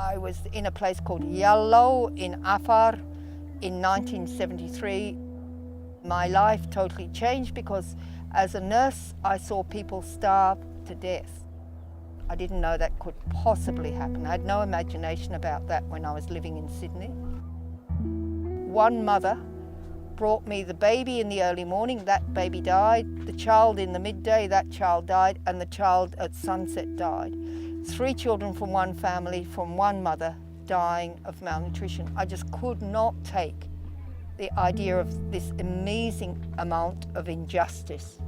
I was in a place called Yallo in Afar in 1973. My life totally changed because as a nurse, I saw people starve to death. I didn't know that could possibly happen. I had no imagination about that when I was living in Sydney. One mother brought me the baby in the early morning, that baby died. The child in the midday, that child died, and the child at sunset died. 3 children from one family, from one mother, dying of malnutrition. I just could not take the idea of this amazing amount of injustice.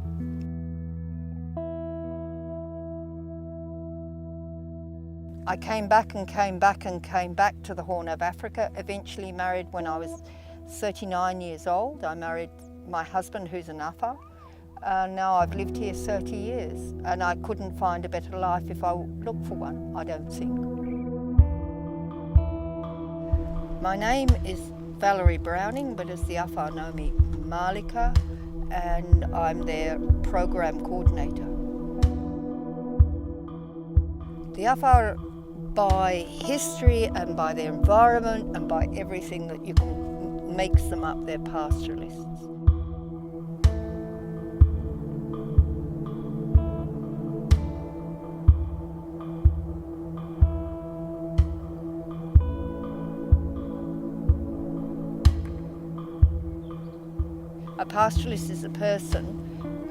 I came back and came back and came back to the Horn of Africa, eventually married when I was 39 years old. I married my husband, who's an Afar. Now I've lived here 30 years and I couldn't find a better life if I looked for one, I don't think. My name is Valerie Browning, but as the Afar know me, Malika, and I'm their program coordinator. The Afar, by history and by their environment and by everything that you can, makes them up, they're pastoralists. A pastoralist is a person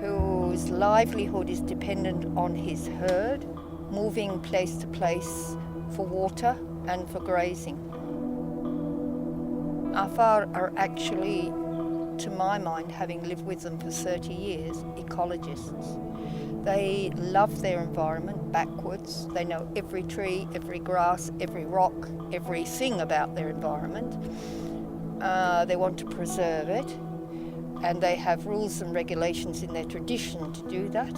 whose livelihood is dependent on his herd, moving place to place for water and for grazing. Afar are actually, to my mind, having lived with them for 30 years, ecologists. They love their environment backwards. They know every tree, every grass, every rock, everything about their environment. They want to preserve it. And they have rules and regulations in their tradition to do that.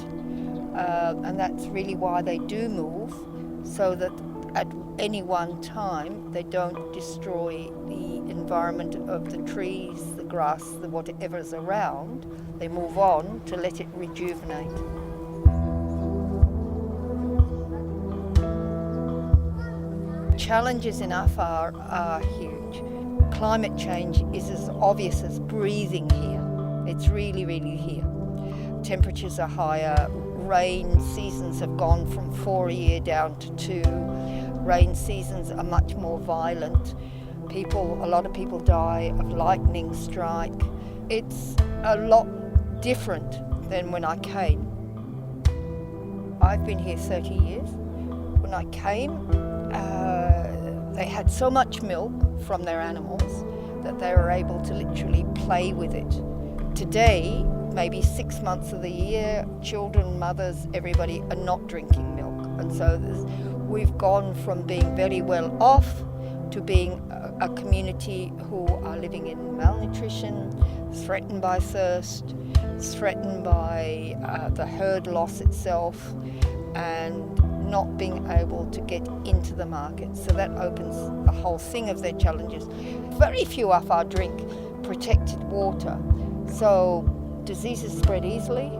And that's really why they do move, so that at any one time they don't destroy the environment of the trees, the grass, the whatever's around. They move on to let it rejuvenate. Challenges in Afar are huge. Climate change is as obvious as breathing here. It's really, really here. Temperatures are higher. Rain seasons have gone from 4 a year down to 2. Rain seasons are much more violent. A lot of people die of lightning strike. It's a lot different than when I came. I've been here 30 years. When I came, they had so much milk from their animals that they were able to literally play with it. Today, maybe 6 months of the year, children, mothers, everybody are not drinking milk. And so we've gone from being very well off to being a community who are living in malnutrition, threatened by thirst, threatened by the herd loss itself, and not being able to get into the market. So that opens the whole thing of their challenges. Very few Afar drink protected water, so diseases spread easily.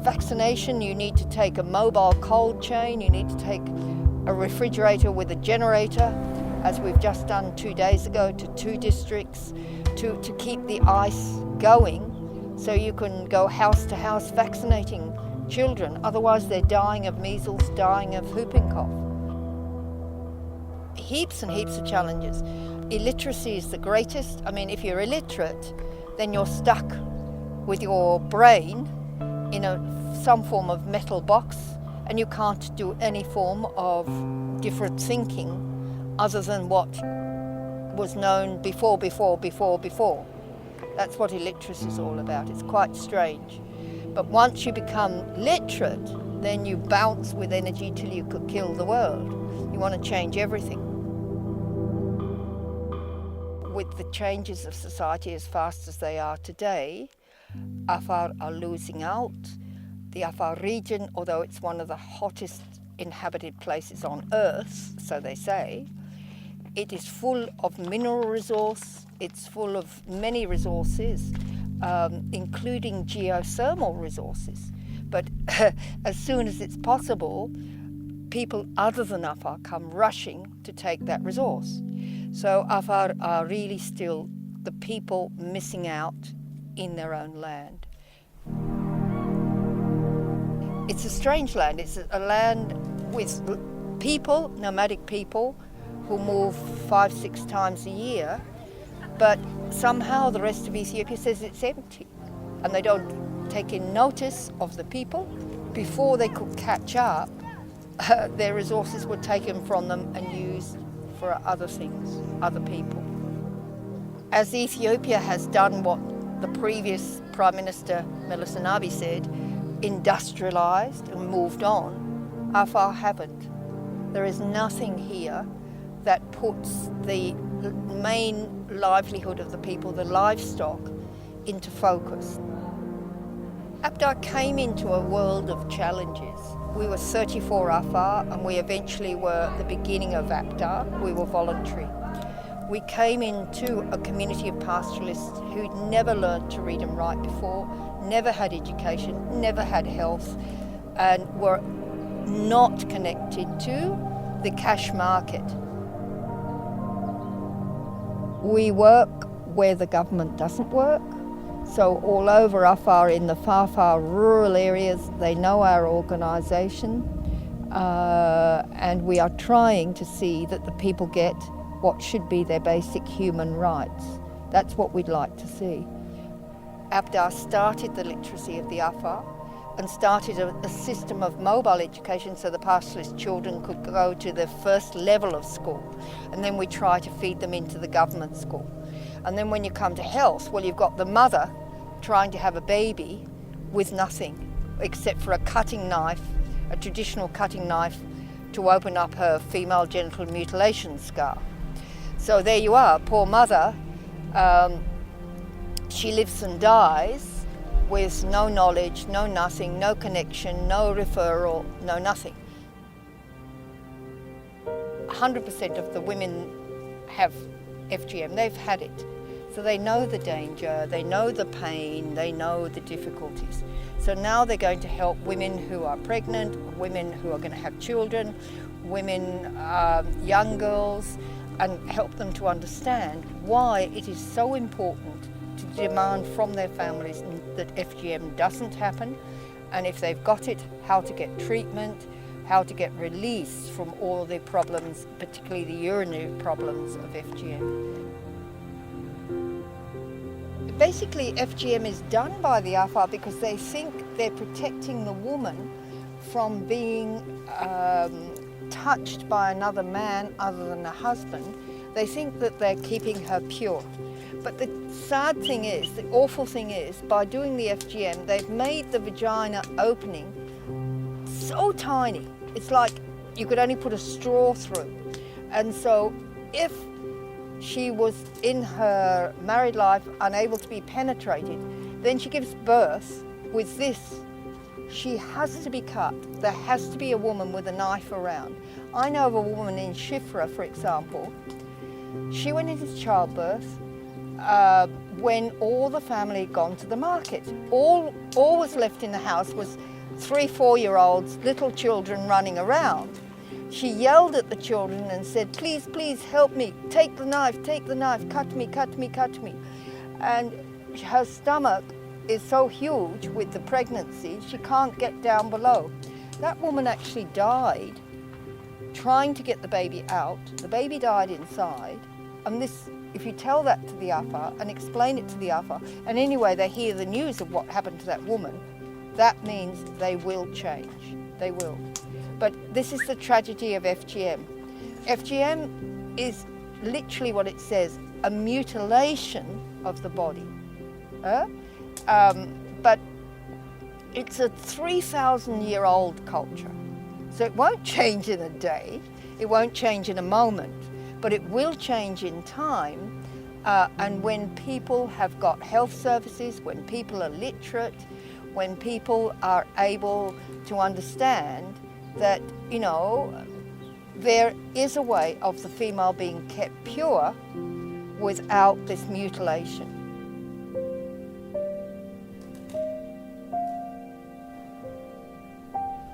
Vaccination, you need to take a mobile cold chain, you need to take a refrigerator with a generator, as we've just done 2 days ago to 2 districts, to keep the ice going, so you can go house to house vaccinating children. Otherwise they're dying of measles, dying of whooping cough. Heaps and heaps of challenges. Illiteracy is the greatest. I mean, if you're illiterate, then you're stuck with your brain in some form of metal box, and you can't do any form of different thinking other than what was known before. That's what illiteracy is all about. It's quite strange. But once you become literate, then you bounce with energy till you could kill the world. You want to change everything. With the changes of society as fast as they are today, Afar are losing out. The Afar region, although it's one of the hottest inhabited places on earth, so they say, it is full of mineral resource, it's full of many resources, including geothermal resources. But as soon as it's possible, people other than Afar come rushing to take that resource. So Afar are really still the people missing out in their own land. It's a strange land. It's a land with people, nomadic people, who move 5-6 times a year, but somehow the rest of Ethiopia says it's empty, and they don't take in notice of the people. Before they could catch up, their resources were taken from them and used for other things, other people. As Ethiopia has done what the previous Prime Minister Meles Zenawi said, industrialised and moved on, Afar haven't. There is nothing here that puts the main livelihood of the people, the livestock, into focus. APDA came into a world of challenges. We were 34 Afar, and we eventually were the beginning of APDA. We were voluntary. We came into a community of pastoralists who'd never learned to read and write before, never had education, never had health, and were not connected to the cash market. We work where the government doesn't work. So all over Afar, in the far rural areas, they know our organisation, and we are trying to see that the people get what should be their basic human rights. That's what we'd like to see. APDA started the literacy of the Afar and started a system of mobile education so the pastoralist children could go to their first level of school, and then we try to feed them into the government school. And then when you come to health, well, you've got the mother trying to have a baby with nothing except for a cutting knife, a traditional cutting knife, to open up her female genital mutilation scar. So there you are, poor mother, she lives and dies with no knowledge, no nothing, no connection, no referral, no nothing. 100% of the women have FGM, they've had it. So they know the danger, they know the pain, they know the difficulties. So now they're going to help women who are pregnant, women who are going to have children, women, young girls, and help them to understand why it is so important to demand from their families that FGM doesn't happen, and if they've got it, how to get treatment, how to get release from all the problems, particularly the urinary problems of FGM. Basically, FGM is done by the Afar because they think they're protecting the woman from being touched by another man other than a husband. They think that they're keeping her pure. But the sad thing is, the awful thing is, by doing the FGM, they've made the vagina opening so tiny. It's like you could only put a straw through. And so if she was in her married life unable to be penetrated, then she gives birth with this. She has to be cut. There has to be a woman with a knife around. I know of a woman in Shifra, for example. She went into childbirth when all the family had gone to the market. All was left in the house was 3-4-year-olds, little children running around. She yelled at the children and said, please, please help me, take the knife, cut me, cut me, cut me. And her stomach is so huge with the pregnancy, she can't get down below. That woman actually died trying to get the baby out. The baby died inside. And this, if you tell that to the Afar and explain it to the Afar, and anyway they hear the news of what happened to that woman, that means they will change. They will. But this is the tragedy of FGM. FGM is literally what it says, a mutilation of the body. But it's a 3,000-year-old culture. So it won't change in a day, it won't change in a moment, but it will change in time. And when people have got health services, when people are literate, when people are able to understand that, you know, there is a way of the female being kept pure without this mutilation.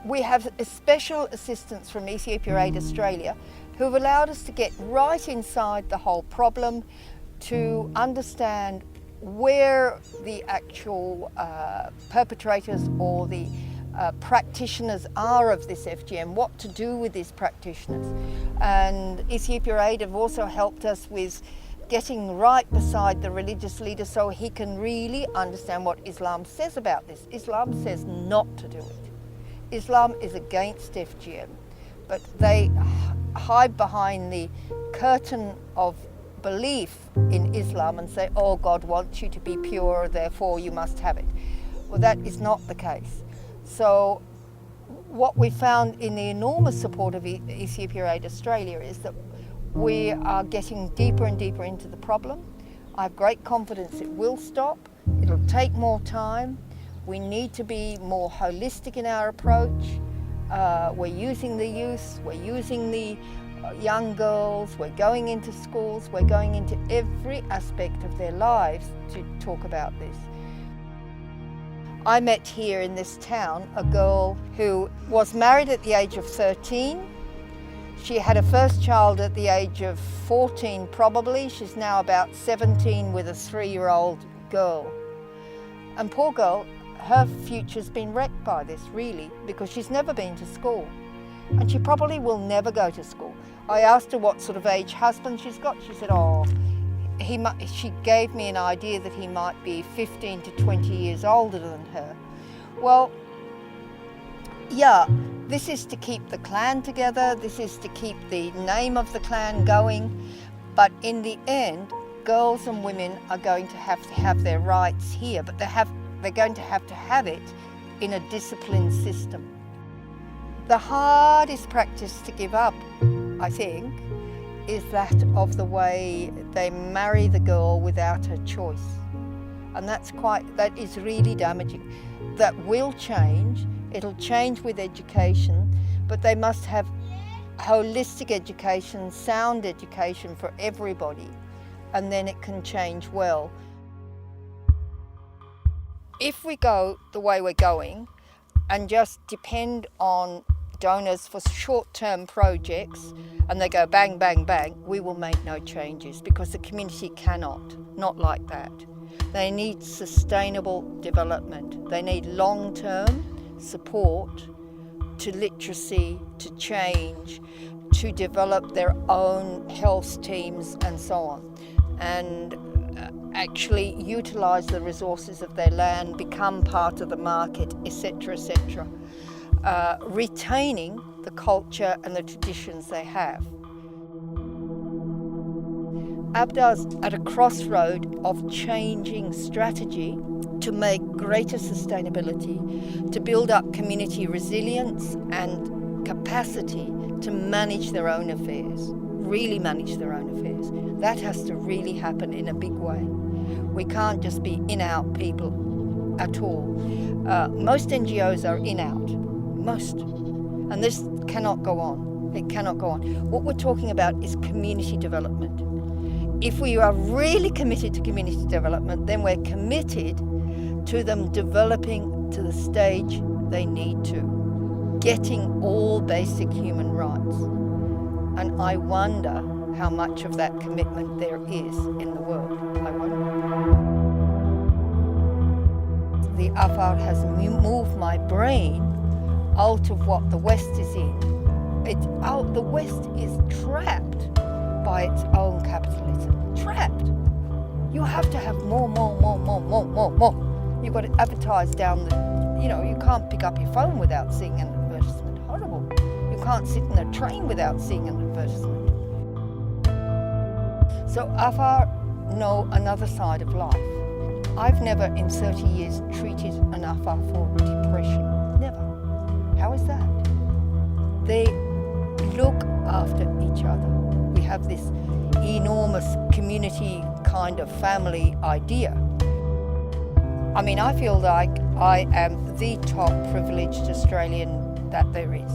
We have a special assistance from Ethiopia Aid Australia who have allowed us to get right inside the whole problem, to understand where the actual perpetrators or the practitioners are of this FGM, what to do with these practitioners. And Ethiopia Aid have also helped us with getting right beside the religious leader so he can really understand what Islam says about this. Islam says not to do it. Islam is against FGM, but they hide behind the curtain of belief in Islam and say, oh, God wants you to be pure, therefore you must have it. Well, that is not the case. So what we found in the enormous support of Ethiopia Aid Australia is that we are getting deeper and deeper into the problem. I have great confidence it will stop. It'll take more time. We need to be more holistic in our approach. We're using the youth, we're using the young girls, we're going into schools, we're going into every aspect of their lives to talk about this. I met here in this town a girl who was married at the age of 13. She had her first child at the age of 14 probably. She's now about 17 with a 3-year-old girl. And poor girl, her future's been wrecked by this really, because she's never been to school. And she probably will never go to school. I asked her what sort of age husband she's got. She said, she gave me an idea that he might be 15 to 20 years older than her. Well, yeah, this is to keep the clan together, this is to keep the name of the clan going, but in the end, girls and women are going to have their rights here, but they're going to have it in a disciplined system. The hardest practice to give up, I think, is that of the way they marry the girl without her choice. And that is really damaging. That will change, it'll change with education, but they must have holistic education, sound education for everybody, and then it can change well. If we go the way we're going and just depend on donors for short-term projects and they go bang, bang, bang, we will make no changes because the community not like that. They need sustainable development. They need long-term support to literacy, to change, to develop their own health teams and so on, and actually utilise the resources of their land, become part of the market, etc., etc. Retaining the culture and the traditions they have. APDA's at a crossroad of changing strategy to make greater sustainability, to build up community resilience and capacity to manage their own affairs, really manage their own affairs. That has to really happen in a big way. We can't just be in-out people at all. Most NGOs are in-out, most. And this cannot go on. It cannot go on. What we're talking about is community development. If we are really committed to community development, then we're committed to them developing to the stage they need to, getting all basic human rights. And I wonder how much of that commitment there is in the world. I wonder. The Afar has moved my brain out of what the West is in. The West is trapped by its own capitalism. Trapped. You have to have more. You've got to advertise down the, you can't pick up your phone without seeing an advertisement. Horrible. You can't sit in a train without seeing an advertisement. So Afar know another side of life. I've never in 30 years treated an Afar for depression. Never. How is that? They look after each other. We have this enormous community kind of family idea. I mean, I feel like I am the top privileged Australian that there is.